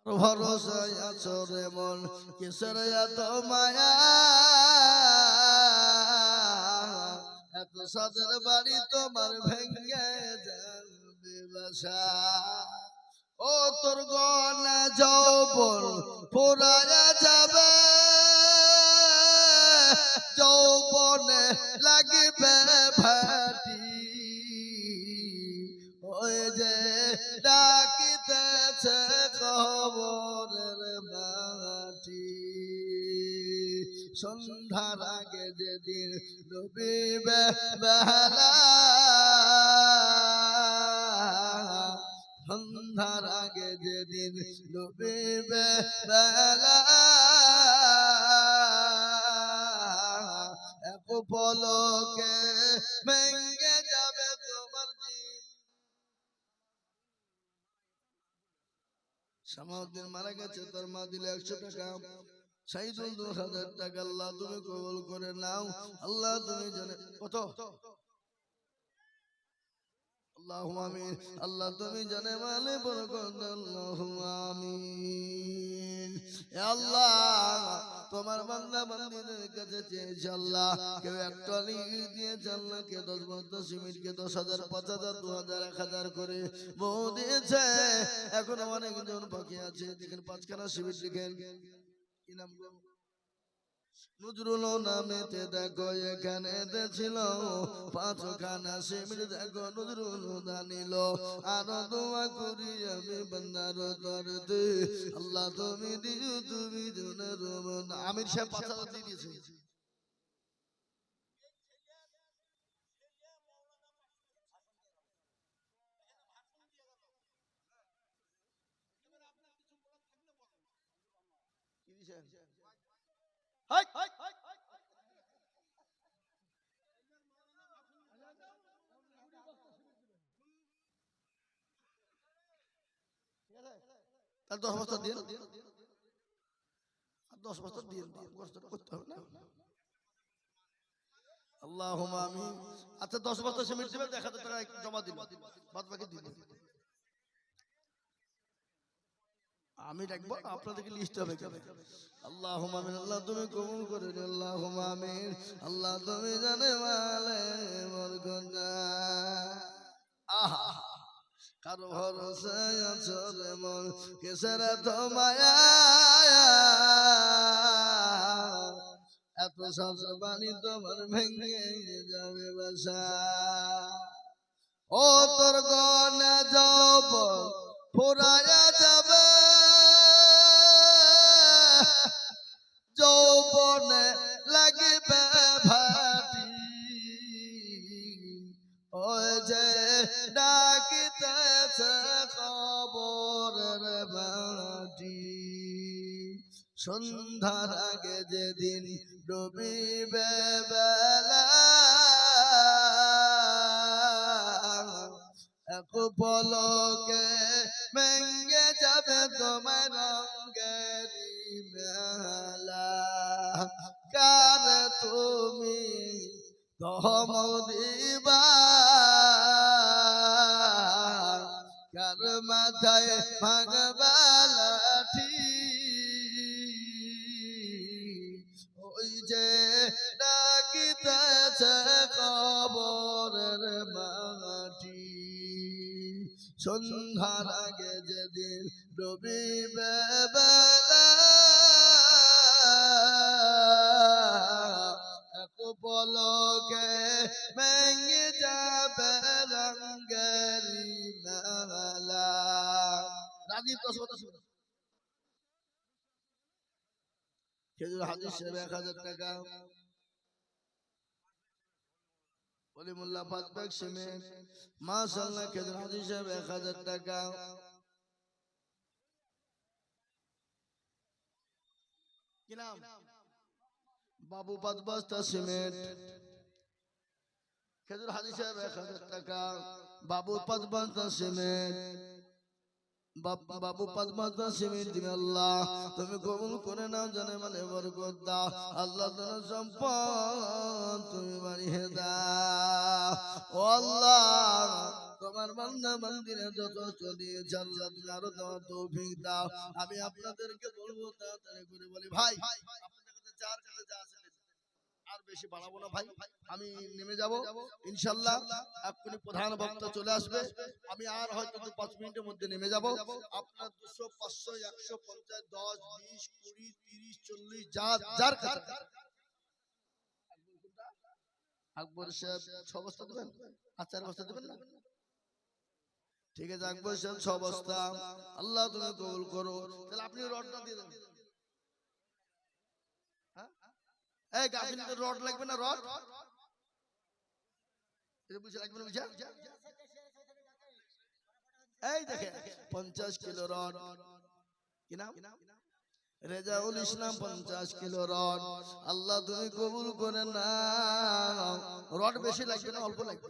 ভরসায় আছো রে মন কিসের এত মায়া এত সাদের বাড়ি তোমার ভেঙ্গে যাবে বাসা ও তোর গনা যৌবন ফুরায়া যাবে যৌবনে লাগবে ভাটি ওই যে ডাকিতেছে কবরের মাটি সন্ধ্যার আগে যেদিন ডুবিবে বেলা সন্ধ্যার আগে যেদিন ডুবিবে বেলা এক পলকে ভেঙ্গে যাবে তোমার সামাউদ্দিন মারা গেছে তার মা দিলে 100 টাকা সাইদুল 2000 টাকা আল্লাহ তুমি কবুল করে নাও আল্লাহ তুমি জানে কত আল্লাহুম্মা আমিন আল্লাহ তুমি জানে মালে বরকত আল্লাহুম্মা আমিন হে আল্লাহ তোমার বান্দা বান্দীদের কাছে চেয়েছি আল্লাহ কেউ একটা লিখে দিয়েছে আল্লাহ কে 10 বস্তা সিমেন্ট কে 10,000 5,000 2,000 1,000 করে বউ দিয়েছে এখনো অনেকজন বাকি আছে দেখেন 5 খানা সিমেন্ট লিখেন কি নাম গো নজরুল নামেতে দেখো এখানে ছিল 5 খানা সিমেন্ট দেখো নজরুল দানিল আর দোয়া করি আমি বান্দার দরদে আল্লাহ তুমি দিও তুমি জনের আমির সাহেব 5,000 দিয়ে দিয়েছে কি দিয়েছেন হাই তার 10 বস্তা দিন আর 10 বস্তা দিন কষ্টটা করতে হবে না আল্লাহুম্মা আমিন আচ্ছা 10 বস্তা সিমেন্ট দিবেন 1,000 টাকা জমা দিন বাদ বাকি দিন আমি রাখবো আপনাদেরকে লিস্ট হবে আল্লাহুম্মা আমিন আল্লাহ তুমি কবুল করে নিও আল্লাহুম্মা আমিন আল্লাহ তুমি জানে মালে মোর গনা আহা কারো ভরসায় আছো রে মন কিসের তো মায়া এত সাজা বাণী তোমার ভেঙে যাবে বাসা ও তোর গনা যাব ফুরায়া যাবে যৌবনে লাগিবে ভাটি ওই যে ডাকিতেছে কবরের মাটি সন্ধ্যার আগে যেদিন ডুবিবে বেলা এক পলকে ভেঙ্গে যাবে তোমার রঙ্গেরি মেলা কার তুমি ধম দিবা কার মাথায় ভাঙবা লাঠি ওই যে ডাকিতেছে কবরের মাটি সন্ধ্যার আগে যেদিন ডুবিবে বেলা এক পলকে ভেঙে যাবে রঙ্গেরি মেলা রাজি 10 বছর খেজুর হাজির সাহেব 1,000 টাকা ওলিমুল্লাহ 5 ব্যাগ সিমেন্ট মাশাআল্লাহ খেজুর হাজির সাহেব 1,000 টাকা কি নাম বাবু 5 বস্তা সিমেন্ট খেজুর হাজির সাহেব 1,000 টাকা বাবু 5 বস্তা সিমেন্ট বাবু 5 সিমেন্ট দিবে আল্লাহ তুমি কবুল করে নাও জানে মানে বরকত দাও আল্লাহ তোমার সম্পদ তুমি বাড়িয়ে দাও ও আল্লাহ তোমার বান্দা বান্দিরা যথেষ্ট দিয়েছে আল্লাহ তুমি আরো তোমার তৌফিক দাও আমি আপনাদেরকে বলবো তাড়াতাড়ি করে বলি ভাই আপনাদের কাছে যার কাছে যা আছে আর বেশি বাড়াবো না ভাই আমি নেমে যাব ইনশাআল্লাহ এক্ষুনি প্রধান বক্তা চলে আসবে আমি আর হয়তো 5 মিনিটের মধ্যে নেমে যাব আপনার 200 500 150 10 20 20 30 40 যার কাছে আকবর সাহেব 6 বস্তা দেবেন আর 4 বস্তা দেবেন না ঠিক আছে আকবর সাহেব 6 বস্তা আল্লাহ তুমি কবুল করো তাহলে আপনি রডটা দিয়ে দেন এই গাফিলদের রড লাগবে না রড এটা বুঝে লাগবে না বুঝা এই দেখে 50 কিলো রড কি নাম রেজাউল ইসলাম 50 কিলো রড আল্লাহ তুমি কবুল করে নাও রড বেশি লাগবে না অল্প লাগবে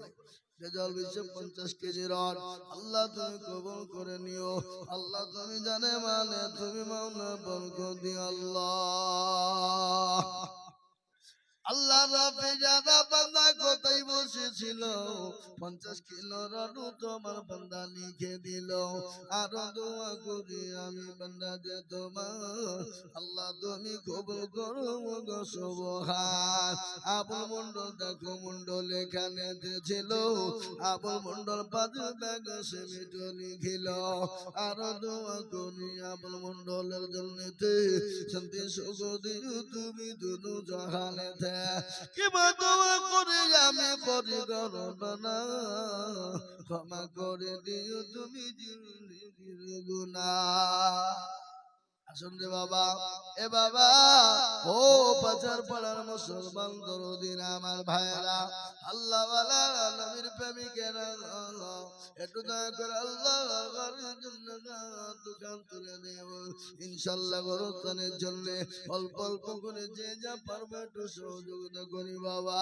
রেজাউল ইসলাম 50 কেজি রড আল্লাহ তুমি কবুল করে নিও আল্লাহ তুমি জানে মানে তুমি মাওনা বরকত দিও আল্লাহ আল্লাহ রাব্বে জানা বান্দা কোথায় বসেছিল 50 কিলো রডু তোমার বান্দা লিখে দিল আর দোয়া করি আমি বান্দা যে তোমার আল্লাহ তুমি কবুল করো গো সুবহান আবুল মন্ডল দেখো মন্ডল এখানে ছিল আবুল মন্ডল 5 ব্যাগ সিমেন্ট লিখিল আর দোয়া করি আবুল মন্ডলের জন্যতে শান্তি সুখ দিও তুমি দুনু জাহানেতে কিবা দোয়া করে আমি করি গরবনা ক্ষমা করে দিও তুমি গুনাহ আসুন রে বাবা এ বাবা ও বাজার পাড়ার মুসলমান দরদিন আমার ভাইরা আল্লাহ ওয়ালা নবীর প্রেমিকেরা একটু দয়া করে আল্লাহর জন্য দোকান তুলে দেব ইনশাআল্লাহ গরস্থানের জন্য অল্প অল্প করে যে যা পারবে একটু সহযোগিতা করি বাবা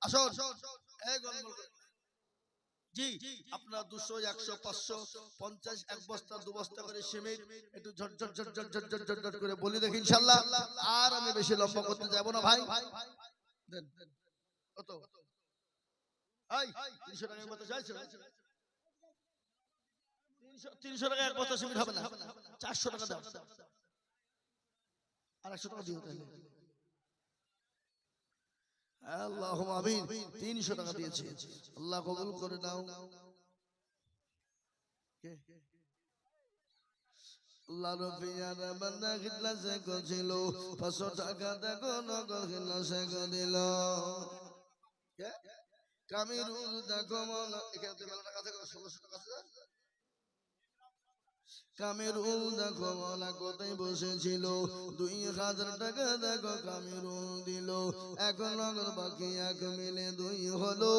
আসুন এই গল্প জি আপনার 200 100 500 50 এক বস্তা 2 বস্তা করে সিমেন্ট একটু ঝট ঝট ঝট ঝট ঝট ঝট ঝট করে বলি দেখি ইনশাআল্লাহ আর আমি বেশি লম্বা করতে যাব না ভাই দেন কত এই 300 টাকা এক বস্তা চাইছো 300 টাকা এক বস্তা সিমেন্ট হবে না 400 টাকা দাও আর 100 টাকা দিও তাহলে আল্লাহুম্মা আমিন 300 টাকা দিয়েছে আল্লাহ কবুল করে নাও কে আল্লাহ রফিয়ার বান্দা খিলাসে কছিল 500 টাকা দেখো নগদ খিলাসে দিল কে কামিরুল দেখো মাওলা এখানে মেলা টাকা থেকে 1600 টাকা আছে কামিরুল দেখো মাওলা কোথায় বসেছিল 2000 টাকা দেখো কামিরুল দিল এখন নগদ বাকি এক মিলে 2 হলো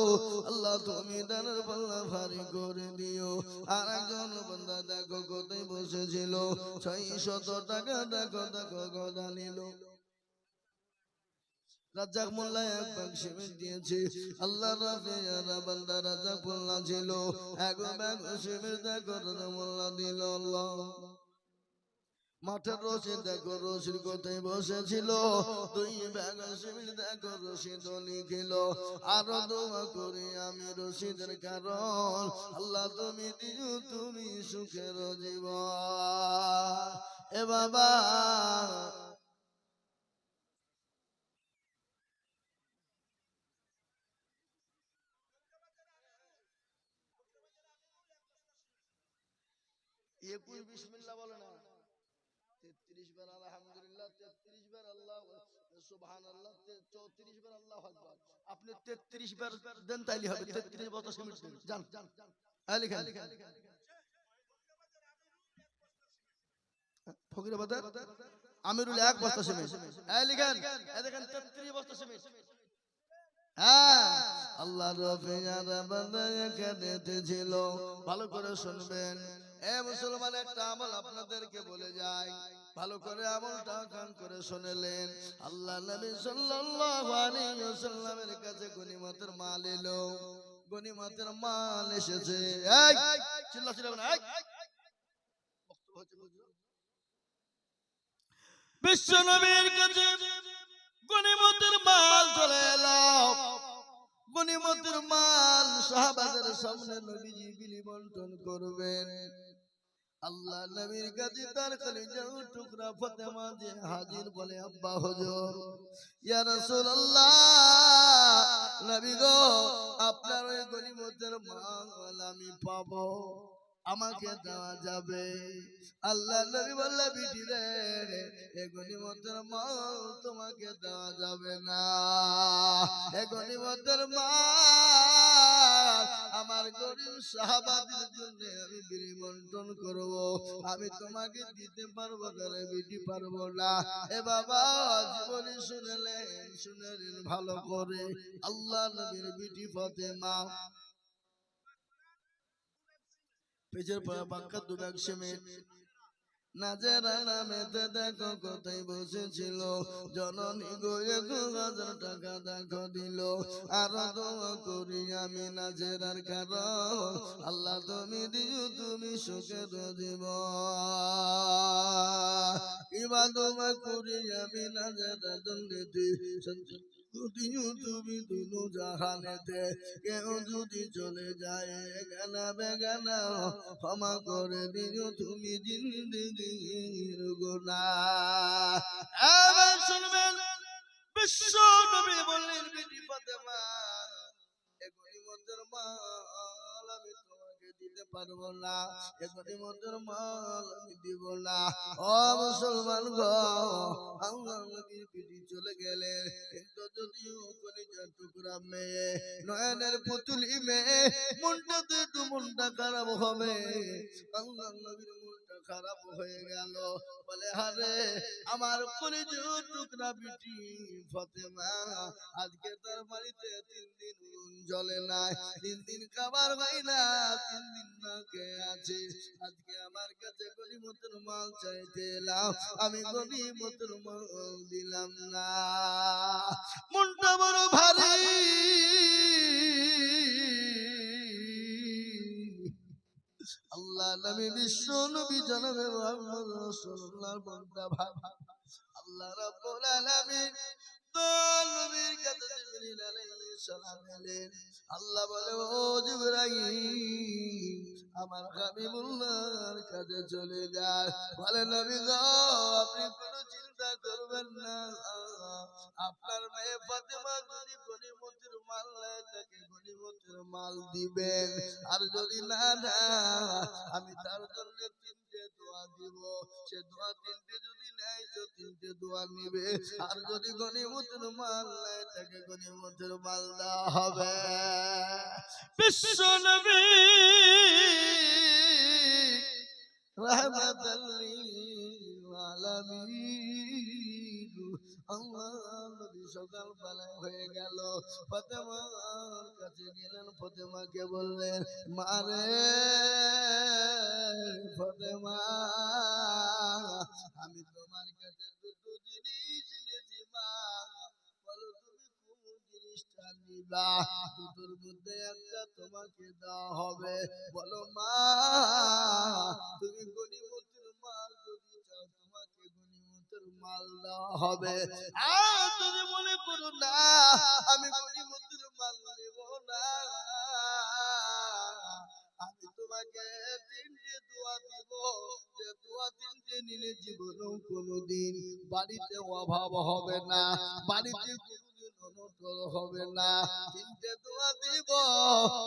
আল্লাহ তুমি দানের পাল্লা ভারী করে দিও আর একজন বান্দা দেখো কোথায় বসেছিল 600 টাকা দেখো দেখো গদা নিল রাজ্জাক মোল্লা এক ব্যাগ সিমেন্ট দিয়েছে আল্লাহ রাফিয়ারা বান্দা রাজ্জাক মোল্লা ছিল এক ব্যাগ সিমেন্ট দেখো রাজ্জাক মোল্লা দিল আল্লাহ মাঠের রশি দেখো রশির কোথায় বসেছিল 2 ব্যাগ সিমেন্ট দেখো রশিদ লিখিল আর দোয়া করি আমি রশিদের কারণ আল্লাহ তুমি দিও তুমি সুখের জীবন এ বাবা একুশ বিসমিল্লাহ বলে না 33 বার আলহামদুলিল্লাহ 33 বার আল্লাহ সুবহানাল্লাহ 34 বার আল্লাহু আকবার আপনি 33 বার দেন তাইলে হবে 33 বছর সিমেন্ট দেন যান লিখেন ফকির বাজার আমিরুল এক বস্তা সিমেন্ট লিখেন দেখেন 33 বস্তা সিমেন্ট আল্লাহ রফিয়ারা বান্দা এখানে ছিল ভালো করে শুনবেন এ মুসলমান একটা আমল আপনাদেরকে বলে যায় ভালো করে আমলটা কান করে শুনলেন আল্লাহ নবী সাল্লাল্লাহু আলাইহি ওয়াসাল্লামের কাছে গনিমতের মাল এলো গনিমতের মাল এসেছে। চিল্লা চিল্লা না, বিশ্ব নবীর কাছে গনিমতের মাল চলে এলো। গনিমতের মাল সাহাবাদের সামনে নবীজি বিলি বন্টন করবেন। আল্লাহ নবীর কাছে তার কলিজার টুকরা ফাতেমা যে হাজির, বলে আব্বা হুজুর, ইয়া রাসূলুল্লাহ, নবী গো, আপনার ওই গনিমতের মাল আমি পাবো, আমাকে দেওয়া যাবে? আল্লাহ নবী বললে, বিটি রে, এই গনিমতের মাল তোমাকে দেওয়া যাবে না। এই গনিমতের মাল আমার গরিব সাহাবাদের জন্য আমি বিলি বন্টন করব, আমি তোমাকে দিতে পারবো না রে বিটি, পারবো না। এ বাবা, জীবনে শুনেলেন ভালো করে। আল্লাহ নবীর বিটি ফাতেমা পেজের পাক্কা দুবাক সিমেন্ট নাজেরা নামেতে দেখো কোথায় বসেছিল। জননী গো 1000 টাকা দেখো দিল। আর দোয়া করি আমি নাজেরার কারণ, আল্লাহ তুমি দিও তুমি সুখের জীবন। ইবা দোয়া করি আমি নাজেরা দুর্নীতি দিও তুমি দুনু জাহানেতে। কেউ যদি চলে যায় গানা বেগানা, ক্ষমা করে দিও তুমি জিন্দেগির গুনাহ। এবার শুনবেন, বিশ্ব নবী বললেন, বিটি ফাতেমা, এই গনিমতের মাল আমি তোমাকে দিতে পারবো না, এই গনিমতের মাল আমি দিব না। ও মুসলমান গো, আল্লাহ নবীর বিটি চলে গেলে, কিন্তু যদিও কলিজার টুকরা মেয়ে, নয়নের পুতুলি মেয়ে, মনটাতে একটু মনটা খারাপ হবে। আল্লাহ নবীর মনটা খারাপ হয়ে গেল, বলে হারে আমার কলিজার টুকরা বিটি ফাতেমা, আজকে তার বাড়িতে 3 দিন নুন জ্বলে নাই, 3 দিন খাবার হয় না, 3 দিন না খেয়ে আছে। আজকে আমার কাছে গনিমতের মাল চাইতে এলাম, আমি গনিমতের মাল দিলাম না। মনটা বড় ভারী। আল্লাহ নবী বিশ্ব নবী জনাবে মুহাম্মদ রাসূলুল্লাহর মনটা ভারী। আল্লাহ রাব্বুল আলামিন তার নবীর কাছে জিবরিল আলাইহিস সালাম এলেন। আল্লাহ বলে, ও জিবরাইল, আমার হাবিবুল্লাহর কাছে চলে যায়। বলে, নবী গো, আপনি কোনো চিন্তা করবেন না, আপনার মেয়ে ফাতেমা যদি গনিমতের মাল নেয়, তাকে গনিমতের মাল দিবেন, আর যদি না নেয়, আমি তার জন্য 3টে দোয়া দিব। সে দোয়া 3টে যদি নেয়, তো 3টে দোয়া নিবে, আর যদি গনিমতের মাল নেয়, তাকে গনিমতের মাল দেওয়া হবে। বিশ্ব নবী রাহমাতাল লিল আলামিন, আল্লাহ নবী সকাল বেলায় হয়ে গেল, ফাতেমার কাছে গেলেন। ফাতেমাকে বললেন, মারে ফাতেমা, আমি তোমার কাছে 2টো জিনিস এনেছি মা, বলো তুমি কোন জিনিসটা নিবা? 2টোর মধ্যে একটা তোমাকে দেওয়া হবে। বলো মা, তুমি গনিমতের মাল যদি চাও, তোমাকে গনিমতের মাল দেওয়া হবে। আর তুমি মনে করো না আমি গনিমতের মাল নেব না, আমি তোমাকে 3টে দোয়া দিব, যে দোয়া 3টে নিলে জীবনেও কোনোদিন বাড়িতে অভাব হবে না, বাড়িতে কোনোদিন অনটন হবে না। 3টে দোয়া দিব,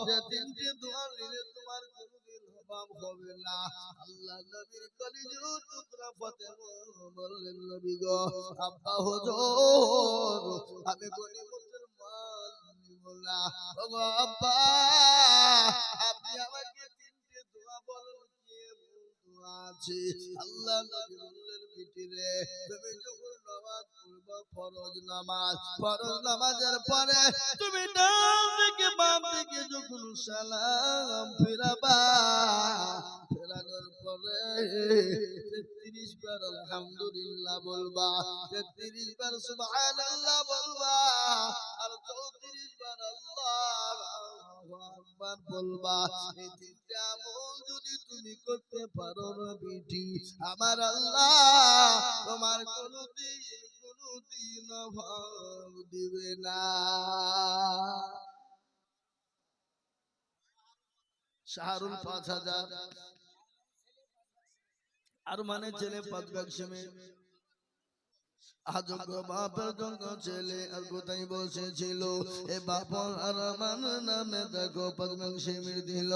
যে 3টে দোয়া নিলে তোমার কোনোদিন অভাব হবে না। আল্লাহ নবীর কলিজার টুকরা ফাতেমা বললেন, নবী গো, আব্বা হুজুর, আমি গনিমতের মাল নিব না। ওগো আব্বা, আপনি আমাকে 3টে দোয়া বলেন, কি দোয়া আছে? আল্লাহ নবী বললেন, বিটি রে, তুমি যখন নামাজ পড়বা, ফরজ নামাজের পরে তুমি ডান দিকে বাম দিকে যখন সালাম ফিরাবা, ফেরানোর পর অন্তরে 33 বার আলহামদুলিল্লাহ বলবা, 33 বার সুবহানাল্লাহ বলবা, আর 34 বার আল্লাহু আকবার বলবা। এই তিনটা আমল যদি তুমি করতে পারো না বিটি, আমার আল্লাহ তোমার কোনদিন অভাব দিবে না। শাহরুল 5000 আর মানে ছেলে 5 ভাগ সেমে আযোগ্য বাপের যোগ্য ছেলে আর কোথায় বসেছিল এ বাপ আর মান নামে দেখো 5 ভাগ সেমির দিল।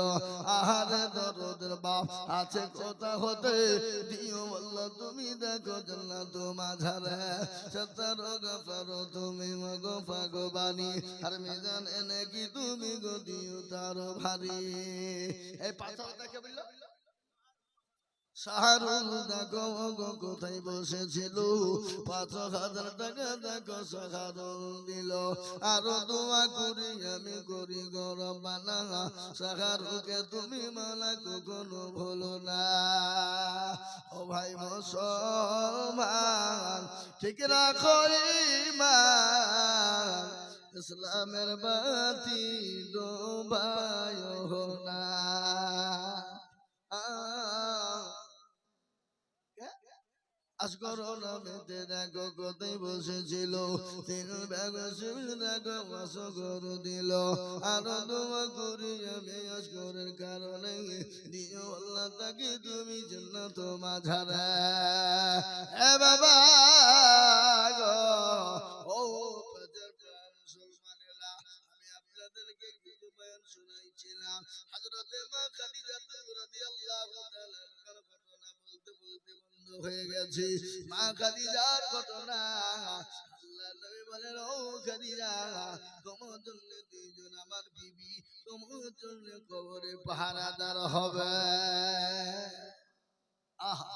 আহারে দরদের বাপ আছে কোথা হতে দিও আল্লাহ তুমি দেখো জান্নাত মাঝারে সত্তর গফর তুমি মগো ভগবানী আর মিজান এনে কি তুমি গো দিও তার ভারী। এই পাথর দেখে বলল শাহরুল দেখো কোথায় বসেছিল 5000 টাকা দেখো শাহরুল দিল। আরো দোয়া করি আমি করি গো রব্বানা শাহরুলকে তুমি মালা কখনো ভুলো না। ও ভাই মুসলমান ঠিক রাখো ঈমান, ইসলামের বাতি ডোবায়ো না। আসগর নামেতে দেখো কোথায় বসেছিল 3 ভাগ সেমি দেখো আসগর দিল। আরো দোয়া করি আমি আসগরের কারণে দিও আল্লাহ তাকে তুমি জান্নাত মাঝারে। এ বাবা গো ও মুসলমানেরা, আমি আপনাদেরকে কিছু বয়ান শোনাইছিলাম। হযরতে মা খাদিজা রাদিয়াল্লাহু তাআলা ঘটনা বলতে বলতে বন্ধ হয়ে গেছে। মা খাদিজার ঘটনা আল্লাহ নবী বলেন, ও খাদিজা তোমার জন্য দুইজন আমার বিবি তোমার জন্য কবরে পাহারাদার হবে। আহা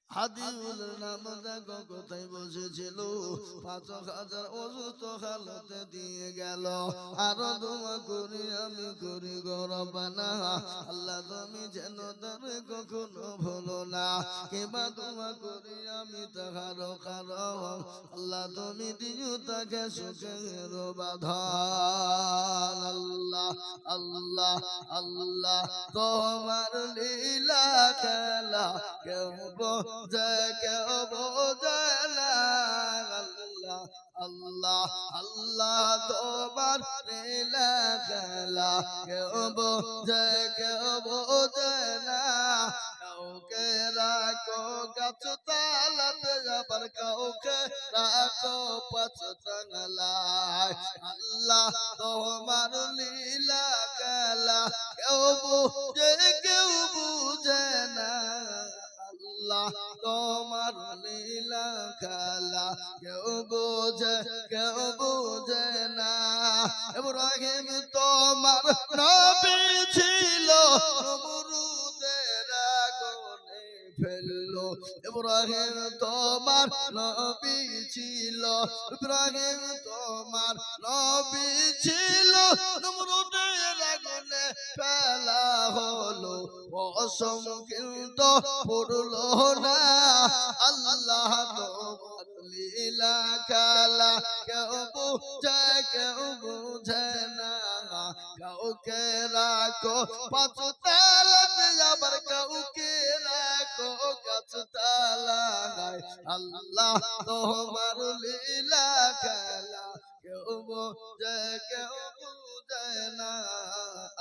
হাদিউল নাম দেখো কোথায় বসেছিল 5000 অসুস্থ হালতে দিয়ে গেল। আরো দোয়া করি আমি করি গো রব্বানা আল্লাহ তুমি যেন তার কখনো ভুলো না। কিংবা দোয়া করি আমি তাহার কারণ আল্লাহ তুমি দিও তাকে সুখের বাঁধন। আল্লাহ আল্লাহ আল্লাহ তোমার লীলা খেলা কেউ বোঝে কেউ বোঝে না। আল্লাহ আল্লাহ আল্লাহ তোমার লীলা খেলা কেউ বোঝে কেউ বোঝে না। কাউকে রাখো গাছ তালাতে আবার কাউকে রাখো পাঁচ টাঙ্গালায়। আল্লাহ তোমার লীলা খেলা কেউ বুঝে কেউ বুঝে না। আল্লাহ তোমার লীলা খেলা কেউ বোঝে কেউ বোঝে না। ইব্রাহিম তোমার নবী ছিল নমরুদের আগুনে ফেললো। ইব্রাহিম তোমার নবী ছিল, ইব্রাহিম তোমার নবী ছিল নমরুদের আগুনে ফেলা হলো। অসম কিন্তু পড়লো না। আল্লাহ তোমার লীলা খেলা কেউ বুঝে কেউ বুঝে না। কাউকে রাখো পাঁচ তালাতে আবার কাউকে রাখো গাছ তালায়। আল্লাহ তোমার লীলা খেলা কেউ বুঝে কেউ বুঝে না।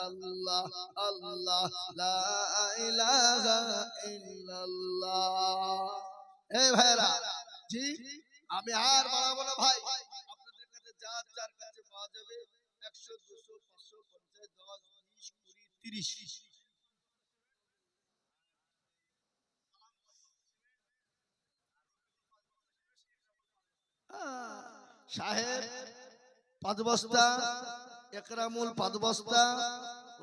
আল্লাহ আল্লাহ লা ইলাহা ইল্লাল্লাহ। এই ভাইরা জি আমি আর বাড়াবো না ভাই, আপনাদের কাছে যার যার কাছে পাওয়া যাবে 100 200 500 50 10 20 20 30 সাহেব 5 বস্তা, একরামুল 5 বস্তা,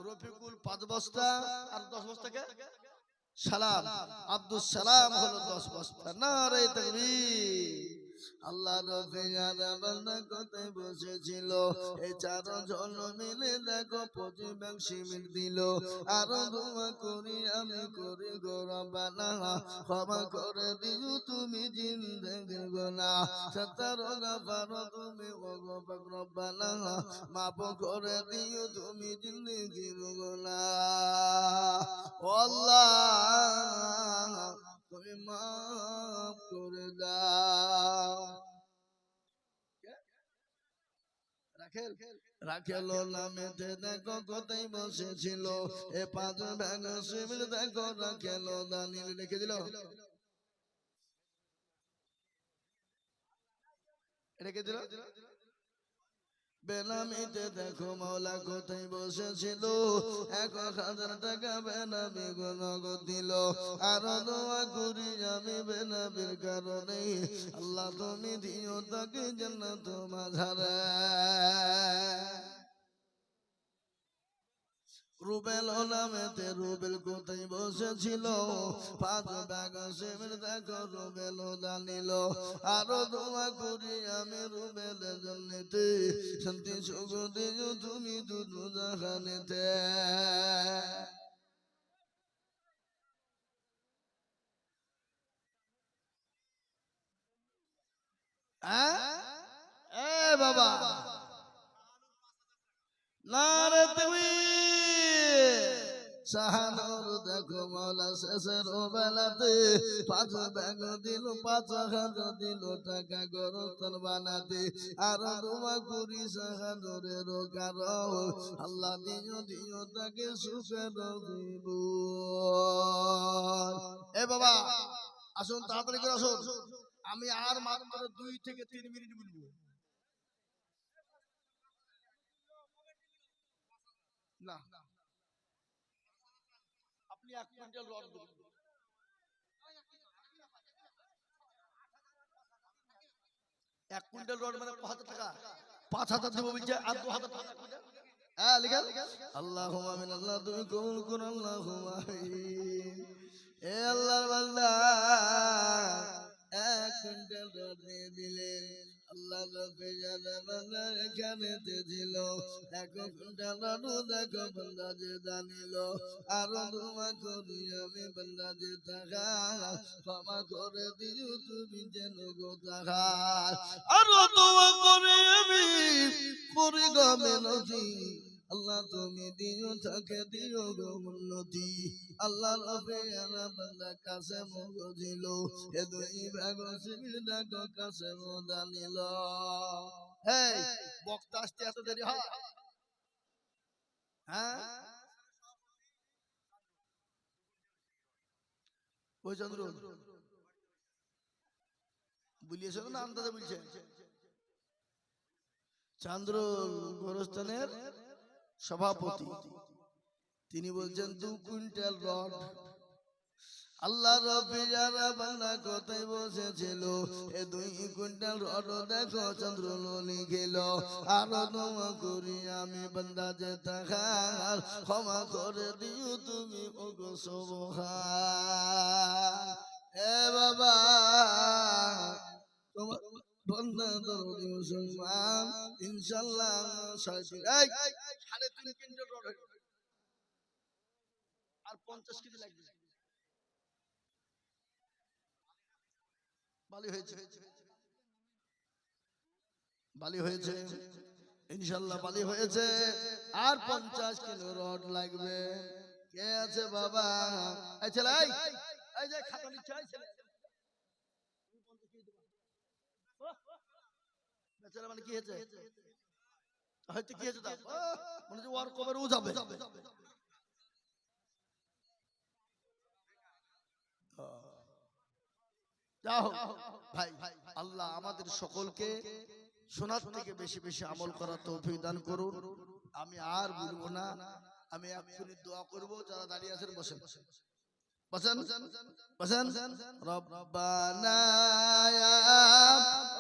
রফিকুল 5 বস্তা আর 10 বস্তা কে সালাম আব্দুল সালাম হলো 10 বস্তা। নারে তাকবীর। আল্লাহ রফিয়ারা বান্দা কোথায় বসেছিল এই চারজন মিলে দেখো প্রতিবেগ শিবির দিল আরো দোয়া করি আমি করি গো রব্বানা ক্ষমা করে দিও তুমি জিন্দেগির গুনাহ সত্তর গাফার তুমি ওগো পাক রব্বানা মাফ করে দিও তুমি জিন্দেগির গুনাহ ও আল্লাহ তুমি মাফ করে দাও রাখেল নামেতে দেখো কোথায় বসেছিল এ পাঁচ ব্যাগ শিবির দেখো রাখেল দানিল রেখে দিল বেনামিতে দেখো মাওলা কোথায় বসেছিল 1000 টাকা বেনামি নগদ দিল আর দোয়া করি আমি বেনামির কারণে আল্লাহ তুমি দিও তাকে জান্নাত মাঝারে রুবেল নামেতে রুবেল কোথায় বসেছিল 5 ব্যাগ শিবির দেখো রুবেল দানিল আরো দোয়া করি আমি রুবেলের জন্যতে শান্তি সুখ দিও তুমি দুধ জাহানেতে এ বাবা নারে তাকবীর শাহানুর দেখো মাওলা শেষের বেলাতে 5 ব্যাগ দিল 5000 দিল টাকা গরতন বানাতে আর দোয়া করি শাহানুরের কারণ আল্লাহ দিও দিও তাকে সুখের জীবন এ বাবা আসুন তাড়াতাড়ি করে আসুন আমি আর মাত্র 2 থেকে 3 মিনিট বলবো না আপনি 1 কুইন্টাল রড দেবেন 1 কুইন্টাল রড মানে 5000 টাকা 5000 দেব বলছে আর 2000 টাকা হ্যাঁ লিখেন আল্লাহুম্মা আমিন আল্লাহ তুমি কবুল করো আল্লাহুম্মা আমিন এ আল্লাহর বান্দা 1 কুইন্টাল রড দিয়ে দিলেন আল্লাহ রফিয়ারা বান্দা এখানেতে ছিল 1 কুইন্টাল রড দেখো বান্দা যে দানিল আর দোয়া করি আমি বান্দা যে টাকা ক্ষমা করে দিও তুমি যেন গো টাকা আর দোয়া করে আমি করি গো মেনতি আল্লাহ তুমি দিও তাকে দিও গো উন্নতি আল্লাহ রফিয়ারা বান্দা কাছে মগজিল এ 2 ভাগ শিবির দেখো কাছে দানিল এই বক্তা আসতে এত দেরি হয় হ্যাঁ ওই চন্দ্র বলিয়েছ না আন্দাজে বলছে চন্দ্রুল গোরস্থানের সভাপতি তিনি বলছেন 2 কুইন্টাল রড আল্লাহ রফিয়ারা বান্দা কোথায় বসেছিল এ 2 কুইন্টাল রড দেখো চন্দ্রুল লিখিল আর দোয়া করি আমি বান্দা যে টাকা ক্ষমা করে দিও তুমি ওগো সুবহান এ বাবা তোমার বন্ধা দরদি মুসলমান ইনশাআল্লাহ 3.5 কুইন্টাল রড আর 50 কেজি লাগবে বালি হয়েছে ইনশাআল্লাহ বালি হয়েছে আর 50 কিলো রড লাগবে কে আছে বাবা এই ছেলে এই যে খাতা নিচ্ছে এই ছেলে বেচারা মানে কি হয়েছে হয়তো কি হয়েছে তার মানে যে ওর কবর ও যাবে যাও ভাই আল্লাহ আমাদের সকলকে শোনার থেকে বেশি বেশি আমল করার তৌফিক দান করুন আমি আর বলবো না আমি এক্ষুনি দোয়া করব যারা দাঁড়িয়ে আছেন বসেন বসেন বসেন রব্বানা ইয়া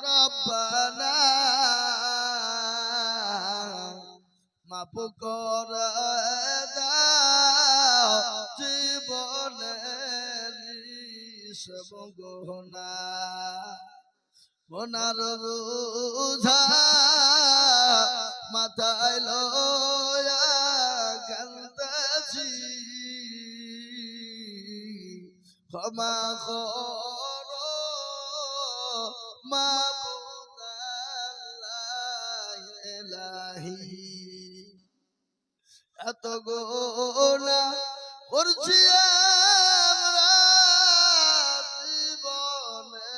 রব্বানা মাফ করে দাও জীবনের সব গুনাহ ওনার বোঝা মাথায় লয়া কান্দাছি ক্ষমা করো মাবুদ আল্লাহ ইলাহি এত গোনা করছি আমরা জীবনে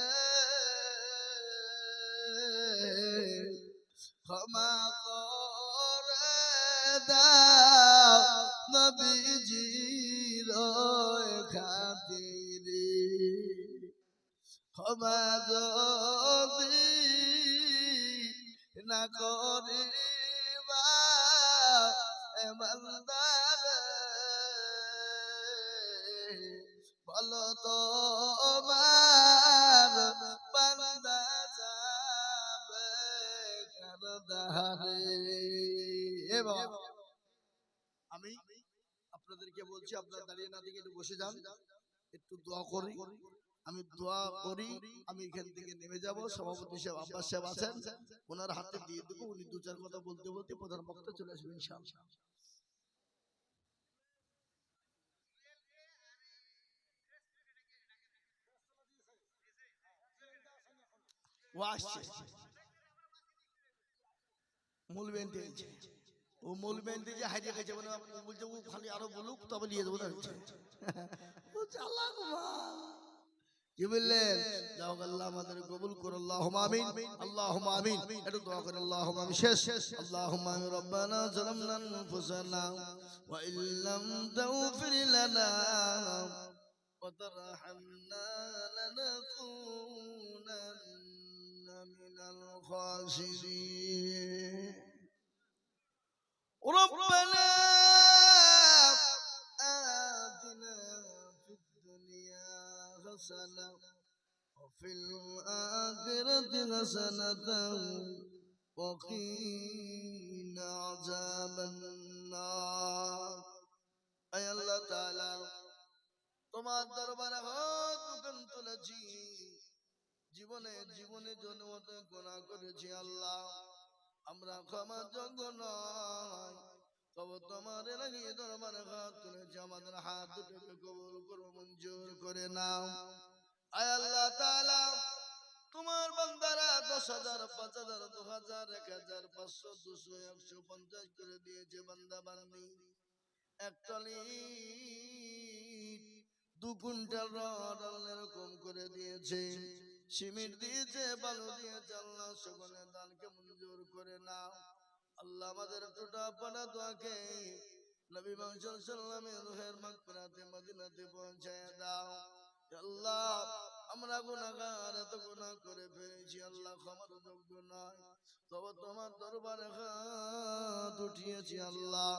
ক্ষমা করে দাও নবীজির খাতিরে ক্ষমা যদি না করিবা বান্দারে বলো তো বান্দা যাবে কারদারে। এ বাবা আমি আপনাদেরকে বলছি আপনারা দাঁড়িয়ে না দিকে একটু বসে যান, একটু দোয়া করি। আমি দোয়া করি, আমি এখান থেকে নেমে যাব। সভাপতি সাহেব আব্বাস সাহেব আছেন, ওনার হাতে দিয়ে দেবো। উনি দু চার কথা বলতে বলতে প্রধান বক্তা চলে আসবেন ইনশাআল্লাহ। ও আসছে মূল বেন্টে ও মূল বেন্টে যে হারিয়ে গেছে মানে বলছে ও খালি আরো বলুক তবে নিয়ে দেবো না ও চালাক মাল। কি বললেন? যাও আল্লাহ আমাদের কবুল করো, আল্লাহুম্মা আমিন, আল্লাহুম্মা আমিন। একটু দোয়া করে আল্লাহুম্মা আমিন। শেষ আল্লাহুম্মা আমিন। রব্বানা যালামনা আনফুসানা ওয়া ইল্লাম তাগফির লানা ওয়া তারহামনা লানাকুনান্না মিনাল খাসিরিন। ربنا آتنا في الدنيا حسنة وفي الآخرة حسنة وقنا عذاب النار। أي الله تعالى তোমার দরবারে হাত তুলেছি, জীবনে জীবনে জন্মত গুনাহ করেছি আল্লাহ, আমরা ক্ষমা যোগ্য নয়। তবে তোমার লাগিয়ে দরবারে হাত তুলেছি, আমাদের হাত দুটোকে কবুল করো, মঞ্জুর করে নাও। আয় আল্লাহ তাআলা তোমার বান্দারা 10,000 5,000 2,000 1,000 500 200 150 করে দিয়েছে বান্দা বান্দি। একটলি 2 কুইন্টাল রড এরকম করে দিয়েছে, সিমেন্ট দিয়েছে, বালু দিয়েছে। আল্লাহ সকলে দানকে মঞ্জুর করে নাও। আল্লাহ আমাদের টোটা পাড়া দোয়াকে নবী মুহাম্মদ সাল্লাল্লাহু আলাইহি রুহের মাগফিরাতে মদিনাতে পৌঁছায় দাও। আল্লাহ আমরা গুনাহগার, এত গুনাহ করে ফেলেছি আল্লাহ, ক্ষমার যোগ্য নয়। তবে তোমার দরবারে হাত উঠিয়েছি আল্লাহ,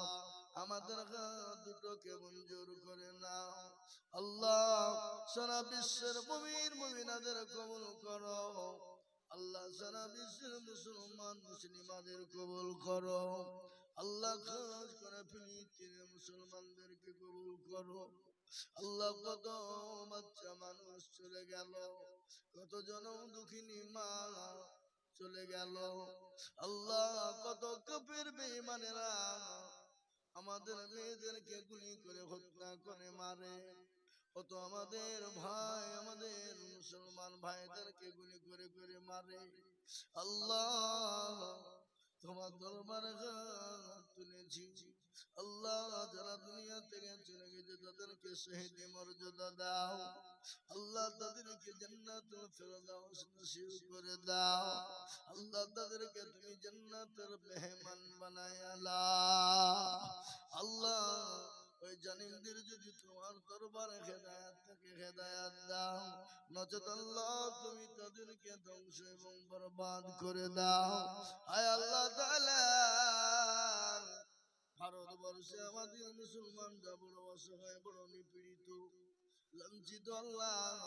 আমাদের হাত দুটোকে মঞ্জুর করে নাও। আল্লাহ সারা বিশ্বের মুমিন মুমিনাদের কবুল করো আল্লাহ, সারা বিশ্বের মুসলমান মুসলিমাদের কবুল করো আল্লাহ, খাস করে ফিলিস্তিনের মুসলমানদেরকে কবুল করো আল্লাহ। কত বাচ্চা মানুষ চলে গেল, কত জনম দুঃখিনী মা চলে গেল আল্লাহ, কত কাফের বেঈমানেরা আমাদের মেয়েদেরকে গুলি করে হত্যা করে মারে, কত আমাদের ভাই আমাদের মুসলমান ভাইদেরকে গুলি করে করে মারে আল্লাহ। তোমার দরবারে হাত তুলেছি আল্লাহ, যারা দুনিয়া থেকে চলে গেছে তাদেরকে শহীদ মর্যাদা দাও আল্লাহ, তাদেরকে জান্নাতুল ফেরদাউস নসিব করে দাও আল্লাহ, তাদেরকে তুমি জান্নাতের মেহমান বানায় আল্লাহ। ওই জালিমদের যদি তোমার দরবারে হেদায়েত থাকে হেদায়েত দাও, নচেত আল্লাহ তুমি তাদেরকে ধ্বংস এবং বরবাদ করে দাও। আয় আল্লাহ তাআলা ভারতবর্ষে আমাদের মুসলমানরা বড় অসহায়, বড় নিপীড়িত লাঞ্ছিত আল্লাহ।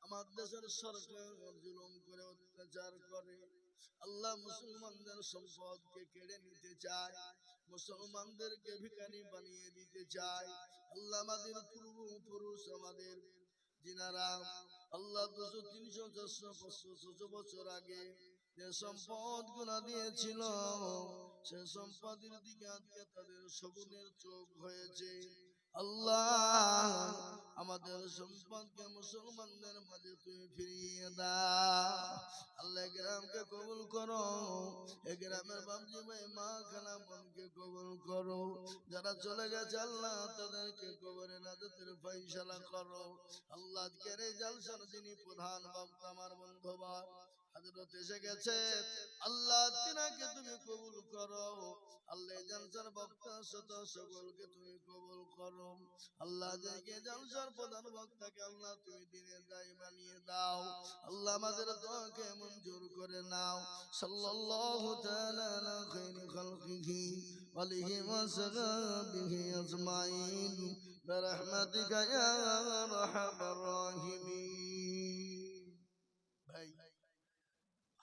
আমার দেশের সরকার জুলুম করে অত্যাচার করে আল্লাহ, মুসলমানদের সম্পদকে কেড়ে নিতে চায়, মুসলমানদেরকে ভিখারি বানিয়ে দিতে চায় আল্লাহ। আমাদের পূর্বপুরুষ আমাদের যিনারা আল্লাহ 200 300 400 500 600 বছর আগে যে সম্পদ গুলা দিয়েছিল সে সম্পদের দিকে আজকে তাদের শগুনের চোখ হয়েছে। আল্লাহ আমাদের সম্পদকে মুসলমানদের মাঝে তুমি ফিরিয়ে দাও। আল্লাহ গ্রামকে কবুল করো, এই গ্রামের বাপজি ভাই মা খালা বোনকে কবুল করো, যারা চলে গেছে আল্লাহ তাদেরকে কবরে নাজাতের ফয়সালা করো। আল্লাহ আজকের এই জালসার যিনি প্রধান বক্তা আমার বন্ধুবার হযরত এসে গেছে, আল্লাহ তিনাকে তুমি কবুল করো। আল্লাহ জালসার বক্তা শত সকলকে তুমি কবুল করো। আল্লাহ যে জালসার প্রধান বক্তাকে আল্লাহ তুমি দিনের দায় বানিয়ে দাও। আল্লাহ আমাদের দোয়াকে মঞ্জুর করে নাও। সাল্লাল্লাহু তাআলা আলা খায়রি খালকিহি ওয়া আলিহি ওয়া সাহবিহি আজমাইন বিরহমাতিকা ইয়া আরহামার রাহিমিন। ভাই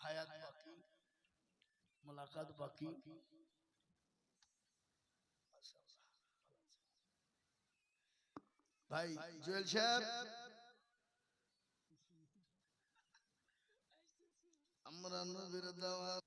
হায়াত বাকি, মুলাকাত বাকি। ভাই জুয়েল সাহেব, আমরা নবীর দাওয়াত